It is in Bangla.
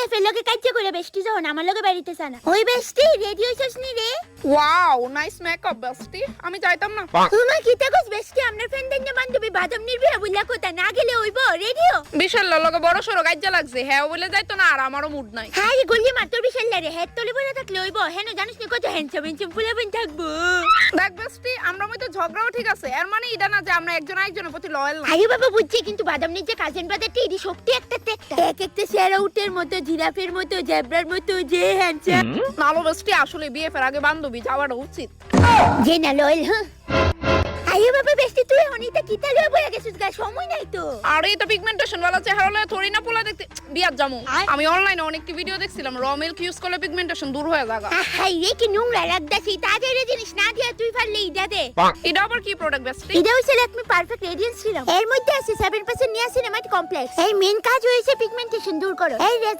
বিএফ এর লগে কাজ করে বেস্টি যখন আমার লগে বাড়িতে সানা ওই বেস্টি রেডি হইছস নি রে? ওয়াও নাইস মেকআপ বেস্টি, আমি যাইতাম না। তোমার কি তাকস বেস্টি আমনের ফ্রেন্ডের না বান্ধবী বাদাম নির্বিয়া বইলা কথা না গেলে হইবো রেডিও। বিশাল লগে বড় সরো গাজ্জা লাগছে, হ্যাঁ বলে যাইতো না আর আমারও মুড নাই। হ্যাঁ রে গলি মার তোর বিশাল রে হেড তলে বইলা থাকলে হইবো হেন জানিস নি কত হ্যান্ডসাম হ্যান্ডসাম ফুলাবেন থাকবো। দেখ বেস্টি আমরা মধ্যে ঝগড়াও ঠিক আছে, এর মানে এটা না যে আমরা একজন আরেকজনের প্রতি লয়াল না। আরে বাবা বুঝছি কিন্তু বাদাম নির যে কাজিন ব্রাদারটি এডি শক্তি একটা টেকটা এক একটা শেয়ারআউটের মতো জিরাফের মতো জেব্রার মতো যে হ্যান্ডসাম। নালো বেস্টি আসলে বিএফ এর আগে বান্ধবী যাওয়াটা উচিত। যে না লয়েল হ্যাঁ। আরে বাবা বেস্টি তুই অনিতা কিতা লয়ে বইয়া গেছিস গা সময় নাই তো। আর এই তো পিগমেন্টেশন वाला চেহারা লয়ে থোড়ি না পোলা দেখতে বিয়াত জামু। আমি অনলাইনে অনেকটি ভিডিও দেখছিলাম র মিল্ক ইউজ করলে পিগমেন্টেশন দূর হয়ে যাবে। হাই রে কি নোংরা রাখদাছি তাদের জিনিস না দিয়া তুই পারলে ইডা দে। এটা আবার কি প্রোডাক্ট বেস্টি? এটা হইছে ল্যাকমি পারফেক্ট রেডিয়েন্স সিরাম। এর মধ্যে আছে 7% নিয়াসিনামাইড কমপ্লেক্স। এর মেইন কাজ হইছে পিগমেন্টেশন দূর করো। এই